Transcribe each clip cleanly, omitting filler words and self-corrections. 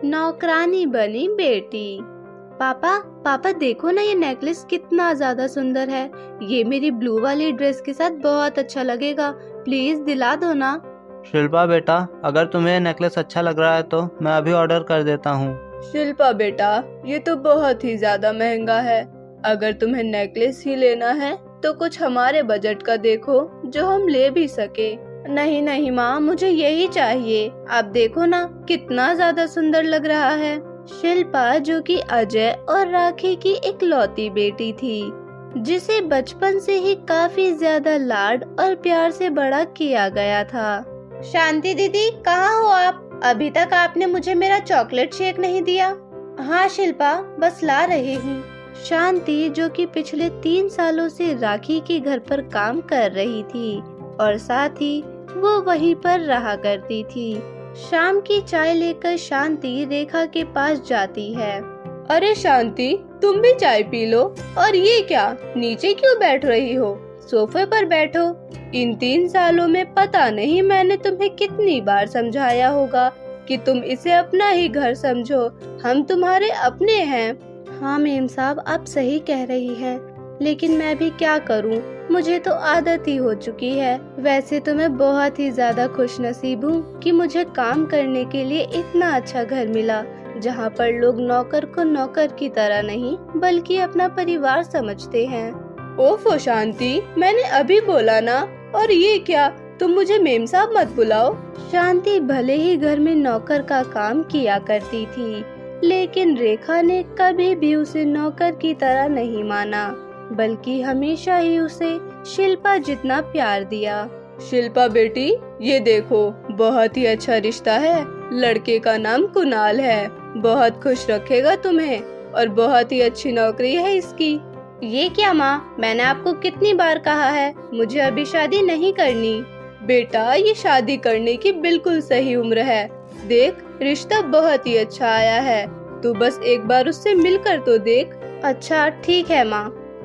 नौकरानी बनी बेटी। पापा पापा देखो ना, ये नेकलेस कितना ज्यादा सुंदर है। ये मेरी ब्लू वाली ड्रेस के साथ बहुत अच्छा लगेगा। प्लीज दिला दो ना। शिल्पा बेटा, अगर तुम्हें नेकलेस अच्छा लग रहा है तो मैं अभी ऑर्डर कर देता हूँ। शिल्पा बेटा, ये तो बहुत ही ज्यादा महंगा है। अगर तुम्हें नेकलेस ही लेना है तो कुछ हमारे बजट का देखो जो हम ले भी सके। नहीं नहीं माँ, मुझे यही चाहिए। आप देखो ना कितना ज्यादा सुंदर लग रहा है। शिल्पा, जो कि अजय और राखी की इकलौती बेटी थी, जिसे बचपन से ही काफी ज्यादा लाड और प्यार से बड़ा किया गया था। शांति दीदी, कहाँ हो आप? अभी तक आपने मुझे मेरा चॉकलेट शेक नहीं दिया। हाँ शिल्पा, बस ला रही हूँ। शांति, जो कि पिछले 3 सालों से राखी के घर पर काम कर रही थी और साथ ही वो वहीं पर रहा करती थी। शाम की चाय लेकर शांति रेखा के पास जाती है। अरे शांति, तुम भी चाय पी लो। और ये क्या, नीचे क्यों बैठ रही हो? सोफे पर बैठो। इन 3 सालों में पता नहीं मैंने तुम्हें कितनी बार समझाया होगा कि तुम इसे अपना ही घर समझो। हम तुम्हारे अपने हैं। हाँ मेम साहब, आप सही कह रही हैं, लेकिन मैं भी क्या करूं? मुझे तो आदत ही हो चुकी है। वैसे तो मैं बहुत ही ज्यादा खुशनसीब हूँ कि मुझे काम करने के लिए इतना अच्छा घर मिला, जहाँ पर लोग नौकर को नौकर की तरह नहीं बल्कि अपना परिवार समझते हैं। ओफो शांति, मैंने अभी बोला ना। और ये क्या, तुम मुझे मेम साहब मत बुलाओ। शांति भले ही घर में नौकर का काम किया करती थी, लेकिन रेखा ने कभी भी उसे नौकर की तरह नहीं माना, बल्कि हमेशा ही उसे शिल्पा जितना प्यार दिया। शिल्पा बेटी, ये देखो, बहुत ही अच्छा रिश्ता है। लड़के का नाम कुणाल है। बहुत खुश रखेगा तुम्हें और बहुत ही अच्छी नौकरी है इसकी। ये क्या माँ, मैंने आपको कितनी बार कहा है मुझे अभी शादी नहीं करनी। बेटा, ये शादी करने की बिल्कुल सही उम्र है। देख, रिश्ता बहुत ही अच्छा आया है। तू बस एक बार उससे मिलकर तो देख। अच्छा ठीक है माँ।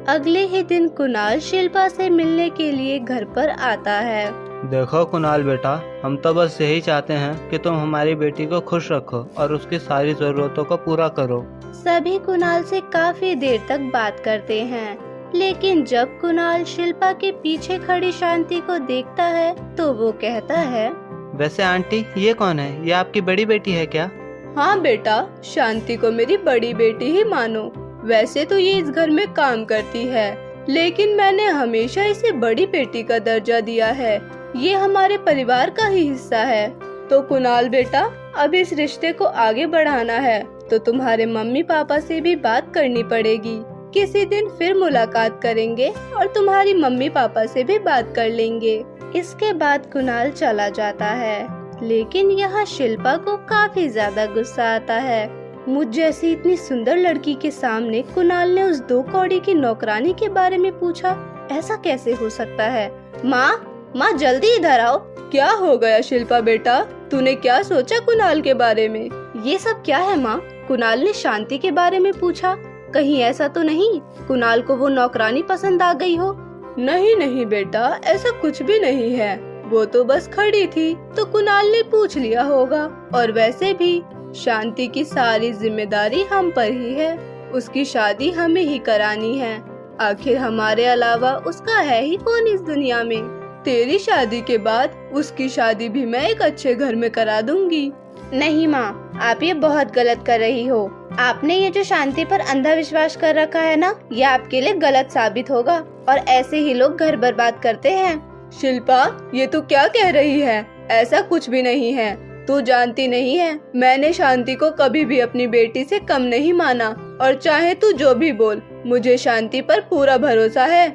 अगले ही दिन कुणाल शिल्पा से मिलने के लिए घर पर आता है। देखो कुणाल बेटा, हम तो बस यही चाहते हैं कि तुम हमारी बेटी को खुश रखो और उसकी सारी जरूरतों को पूरा करो। सभी कुणाल से काफी देर तक बात करते हैं, लेकिन जब कुणाल शिल्पा के पीछे खड़ी शांति को देखता है तो वो कहता है, वैसे आंटी, ये कौन है? ये आपकी बड़ी बेटी है क्या? हाँ बेटा, शांति को मेरी बड़ी बेटी ही मानो। वैसे तो ये इस घर में काम करती है, लेकिन मैंने हमेशा इसे बड़ी बेटी का दर्जा दिया है। ये हमारे परिवार का ही हिस्सा है। तो कुणाल बेटा, अब इस रिश्ते को आगे बढ़ाना है तो तुम्हारे मम्मी पापा से भी बात करनी पड़ेगी। किसी दिन फिर मुलाकात करेंगे और तुम्हारी मम्मी पापा से भी बात कर लेंगे। इसके बाद कुणाल चला जाता है, लेकिन यहाँ शिल्पा को काफी ज्यादा गुस्सा आता है। मुझ जैसी इतनी सुंदर लड़की के सामने कुणाल ने उस 2 कौड़ी की नौकरानी के बारे में पूछा। ऐसा कैसे हो सकता है? माँ जल्दी इधर आओ। क्या हो गया शिल्पा बेटा, तूने क्या सोचा कुणाल के बारे में? ये सब क्या है माँ? कुणाल ने शांति के बारे में पूछा। कहीं ऐसा तो नहीं कुणाल को वो नौकरानी पसंद आ गई हो? नहीं नहीं बेटा, ऐसा कुछ भी नहीं है। वो तो बस खड़ी थी तो कुणाल ने पूछ लिया होगा। और वैसे भी शांति की सारी जिम्मेदारी हम पर ही है। उसकी शादी हमें ही करानी है। आखिर हमारे अलावा उसका है ही कौन इस दुनिया में। तेरी शादी के बाद उसकी शादी भी मैं एक अच्छे घर में करा दूंगी। नहीं माँ, आप ये बहुत गलत कर रही हो। आपने ये जो शांति पर अंधा विश्वास कर रखा है ना, ये आपके लिए गलत साबित होगा और ऐसे ही लोग घर बर्बाद करते हैं। शिल्पा, ये तू क्या कह रही है? ऐसा कुछ भी नहीं है। तू जानती नहीं है, मैंने शांति को कभी भी अपनी बेटी से कम नहीं माना। और चाहे तू जो भी बोल, मुझे शांति पर पूरा भरोसा है।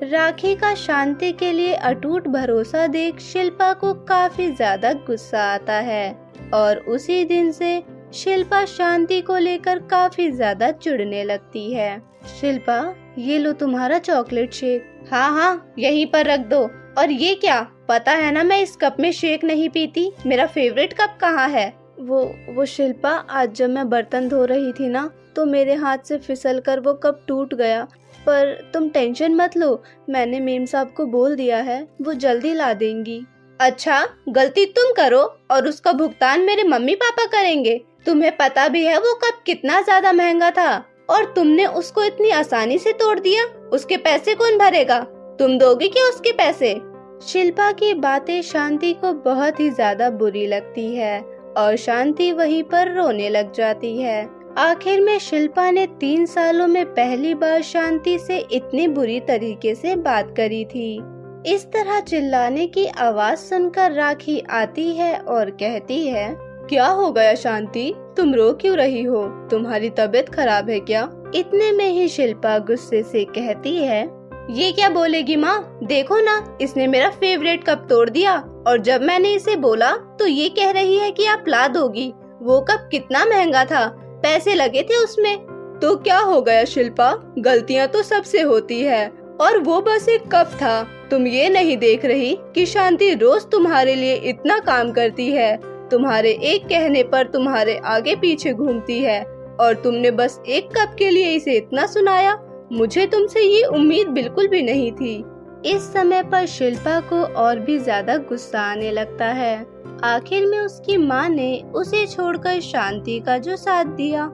राखी का शांति के लिए अटूट भरोसा देख शिल्पा को काफी ज्यादा गुस्सा आता है और उसी दिन से शिल्पा शांति को लेकर काफी ज्यादा चिढ़ने लगती है। शिल्पा, ये लो तुम्हारा चॉकलेट शेक। हाँ, यहीं पर रख दो। और ये क्या, पता है ना मैं इस कप में शेक नहीं पीती। मेरा फेवरेट कप कहाँ है? वो शिल्पा, आज जब मैं बर्तन धो रही थी ना, तो मेरे हाथ से फिसलकर वो कप टूट गया। पर तुम टेंशन मत लो, मैंने मेम साहब को बोल दिया है, वो जल्दी ला देंगी। अच्छा, गलती तुम करो और उसका भुगतान मेरे मम्मी पापा करेंगे? तुम्हें पता भी है वो कप कितना ज्यादा महंगा था और तुमने उसको इतनी आसानी से तोड़ दिया। उसके पैसे कौन भरेगा? तुम दोगे क्या उसके पैसे? शिल्पा की बातें शांति को बहुत ही ज्यादा बुरी लगती है और शांति वहीं पर रोने लग जाती है। आखिर में शिल्पा ने 3 सालों में पहली बार शांति से इतनी बुरी तरीके से बात करी थी। इस तरह चिल्लाने की आवाज सुनकर राखी आती है और कहती है, क्या हो गया शांति, तुम रो क्यों रही हो? तुम्हारी तबीयत खराब है क्या? इतने में ही शिल्पा गुस्से से कहती है, ये क्या बोलेगी माँ? देखो ना, इसने मेरा फेवरेट कप तोड़ दिया और जब मैंने इसे बोला तो ये कह रही है कि आप ला दोगी। वो कप कितना महंगा था, पैसे लगे थे उसमें। तो क्या हो गया शिल्पा, गलतियाँ तो सबसे होती है और वो बस एक कप था। तुम ये नहीं देख रही कि शांति रोज तुम्हारे लिए इतना काम करती है, तुम्हारे एक कहने पर तुम्हारे आगे पीछे घूमती है और तुमने बस एक कप के लिए इसे इतना सुनाया। मुझे तुमसे ये उम्मीद बिल्कुल भी नहीं थी। इस समय पर शिल्पा को और भी ज्यादा गुस्सा आने लगता है। आखिर में उसकी माँ ने उसे छोड़कर शांति का जो साथ दिया।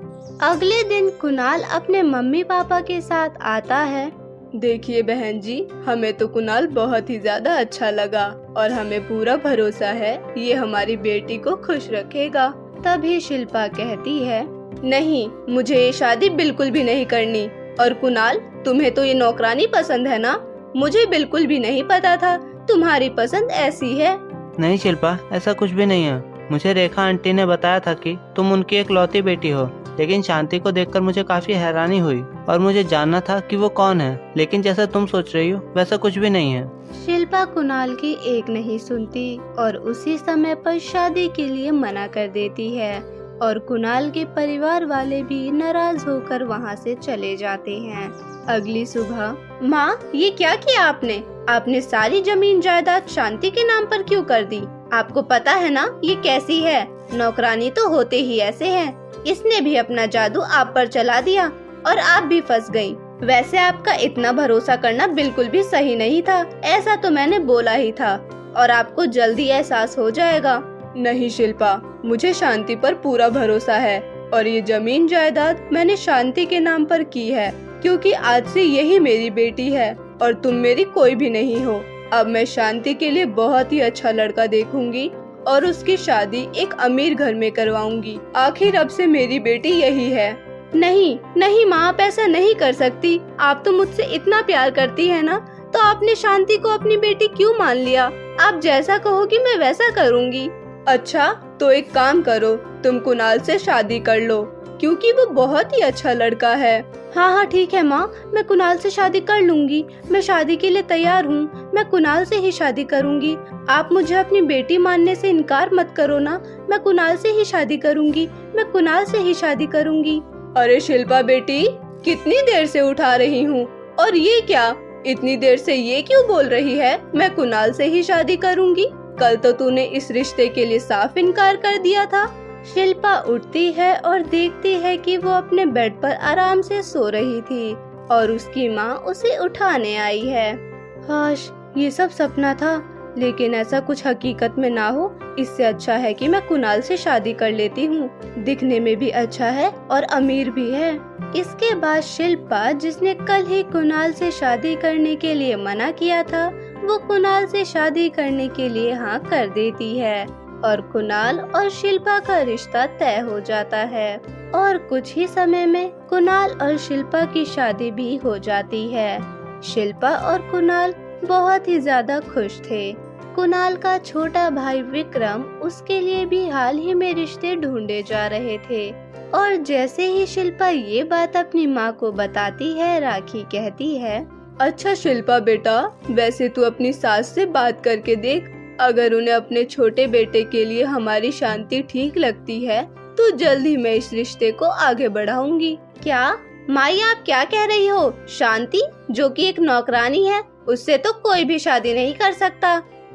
अगले दिन कुणाल अपने मम्मी पापा के साथ आता है। देखिए बहन जी, हमें तो कुणाल बहुत ही ज्यादा अच्छा लगा और हमें पूरा भरोसा है ये हमारी बेटी को खुश रखेगा। तभी शिल्पा कहती है, नहीं, मुझे ये शादी बिल्कुल भी नहीं करनी। और कुणाल, तुम्हें तो ये नौकरानी पसंद है ना? मुझे बिल्कुल भी नहीं पता था तुम्हारी पसंद ऐसी है। नहीं शिल्पा, ऐसा कुछ भी नहीं है। मुझे रेखा आंटी ने बताया था कि तुम उनकी इकलौती बेटी हो, लेकिन शांति को देखकर मुझे काफी हैरानी हुई और मुझे जानना था कि वो कौन है, लेकिन जैसा तुम सोच रही हो वैसा कुछ भी नहीं है। शिल्पा कुणाल की एक नहीं सुनती और उसी समय पर शादी के लिए मना कर देती है और कुणाल के परिवार वाले भी नाराज होकर वहाँ से चले जाते हैं। अगली सुबह, माँ, ये क्या किया आपने? आपने सारी जमीन जायदाद शांति के नाम पर क्यों कर दी? आपको पता है ना ये कैसी है? नौकरानी तो होते ही ऐसे हैं। इसने भी अपना जादू आप पर चला दिया और आप भी फंस गई। वैसे आपका इतना भरोसा करना बिल्कुल भी सही नहीं था, ऐसा तो मैंने बोला ही था और आपको जल्दी एहसास हो जाएगा। नहीं शिल्पा, मुझे शांति पर पूरा भरोसा है और ये जमीन जायदाद मैंने शांति के नाम पर की है, क्योंकि आज से यही मेरी बेटी है और तुम मेरी कोई भी नहीं हो। अब मैं शांति के लिए बहुत ही अच्छा लड़का देखूंगी और उसकी शादी एक अमीर घर में करवाऊंगी। आखिर अब से मेरी बेटी यही है। नहीं नहीं माँ, आप ऐसा नहीं कर सकती। आप तो मुझसे इतना प्यार करती है ना, तो आपने शांति को अपनी बेटी क्यों मान लिया? आप जैसा कहोगी मैं वैसा करूँगी। अच्छा, तो एक काम करो, तुम कुणाल से शादी कर लो, क्योंकि वो बहुत ही अच्छा लड़का है। हाँ हाँ ठीक है माँ, मैं कुणाल से शादी कर लूंगी। मैं शादी के लिए तैयार हूँ, मैं कुणाल से ही शादी करूँगी। आप मुझे अपनी बेटी मानने से इनकार मत करो ना। मैं कुणाल से ही शादी करूँगी, मैं कुणाल से ही शादी करूँगी। अरे शिल्पा बेटी, कितनी देर से उठा रही हूँ, और ये क्या, इतनी देर से ये क्यों बोल रही है मैं कुणाल से ही शादी करूँगी? कल तो तूने इस रिश्ते के लिए साफ इनकार कर दिया था। शिल्पा उठती है और देखती है कि वो अपने बेड पर आराम से सो रही थी और उसकी माँ उसे उठाने आई है। काश ये सब सपना था, लेकिन ऐसा कुछ हकीकत में ना हो। इससे अच्छा है कि मैं कुणाल से शादी कर लेती हूँ। दिखने में भी अच्छा है और अमीर भी है। इसके बाद शिल्पा, जिसने कल ही कुणाल से शादी करने के लिए मना किया था, वो कुणाल से शादी करने के लिए हाँ कर देती है और कुणाल और शिल्पा का रिश्ता तय हो जाता है। और कुछ ही समय में कुणाल और शिल्पा की शादी भी हो जाती है। शिल्पा और कुणाल बहुत ही ज्यादा खुश थे। कुणाल का छोटा भाई विक्रम उसके लिए भी हाल ही में रिश्ते ढूंढे जा रहे थे। और जैसे ही शिल्पा ये बात अपनी माँ को बताती है, राखी कहती है, अच्छा शिल्पा बेटा, वैसे तू अपनी सास से बात करके देख। अगर उन्हें अपने छोटे बेटे के लिए हमारी शांति ठीक लगती है तो जल्दी मैं इस रिश्ते को आगे बढ़ाऊंगी। क्या माई, आप क्या कह रही हो? शांति जो कि एक नौकरानी है, उससे तो कोई भी शादी नहीं कर सकता।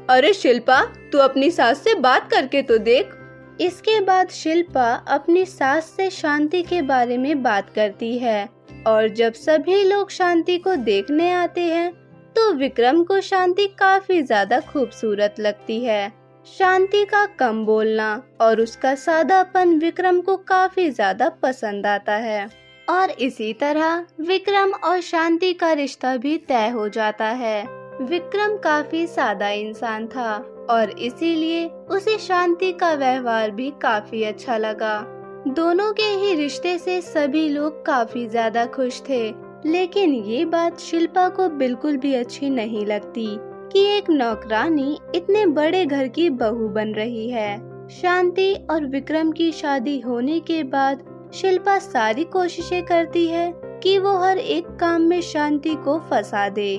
अरे शिल्पा, तू अपनी सास से बात करके तो देख। इसके बाद शिल्पा अपनी सास से शांति के बारे में बात करती है और जब सभी लोग शांति को देखने आते हैं तो विक्रम को शांति काफी ज्यादा खूबसूरत लगती है शांति का कम बोलना और उसका सादापन विक्रम को काफी ज्यादा पसंद आता है और इसी तरह विक्रम और शांति का रिश्ता भी तय हो जाता है। विक्रम काफी सादा इंसान था और इसीलिए उसे शांति का व्यवहार भी काफी अच्छा लगा। दोनों के ही रिश्ते से सभी लोग काफी ज्यादा खुश थे, लेकिन ये बात शिल्पा को बिल्कुल भी अच्छी नहीं लगती कि एक नौकरानी इतने बड़े घर की बहू बन रही है। शांति और विक्रम की शादी होने के बाद शिल्पा सारी कोशिशें करती है कि वो हर एक काम में शांति को फंसा दे।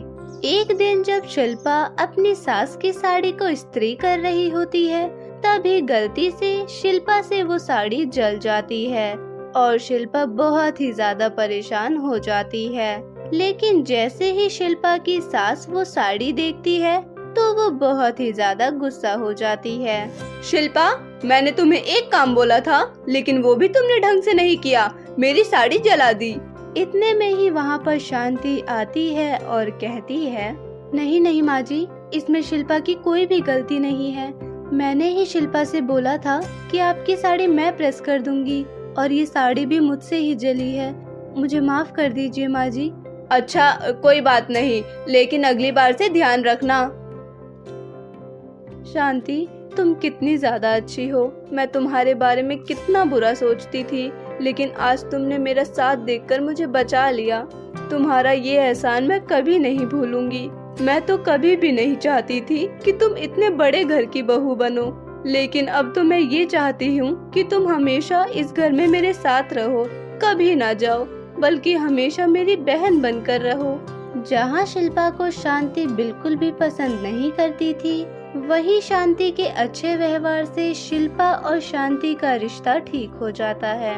एक दिन जब शिल्पा अपनी सास की साड़ी को इस्त्री कर रही होती है, तभी गलती से शिल्पा से वो साड़ी जल जाती है और शिल्पा बहुत ही ज्यादा परेशान हो जाती है। लेकिन जैसे ही शिल्पा की सास वो साड़ी देखती है तो वो बहुत ही ज्यादा गुस्सा हो जाती है। शिल्पा, मैंने तुम्हें एक काम बोला था, लेकिन वो भी तुमने ढंग से नहीं किया, मेरी साड़ी जला दी। इतने में ही वहाँ पर शांति आती है और कहती है, नहीं नहीं माँ जी, इसमें शिल्पा की कोई भी गलती नहीं है। मैंने ही शिल्पा से बोला था कि आपकी साड़ी मैं प्रेस कर दूंगी और ये साड़ी भी मुझसे ही जली है। मुझे माफ कर दीजिए माँ जी। अच्छा, कोई बात नहीं, लेकिन अगली बार से ध्यान रखना। शांति, तुम कितनी ज्यादा अच्छी हो। मैं तुम्हारे बारे में कितना बुरा सोचती थी, लेकिन आज तुमने मेरा साथ देखकर मुझे बचा लिया। तुम्हारा ये एहसान मैं कभी नहीं भूलूंगी। मैं तो कभी भी नहीं चाहती थी कि तुम इतने बड़े घर की बहू बनो, लेकिन अब तो मैं ये चाहती हूँ कि तुम हमेशा इस घर में मेरे साथ रहो, कभी ना जाओ, बल्कि हमेशा मेरी बहन बनकर रहो। जहाँ शिल्पा को शांति बिल्कुल भी पसंद नहीं करती थी, वही शांति के अच्छे व्यवहार से शिल्पा और शांति का रिश्ता ठीक हो जाता है।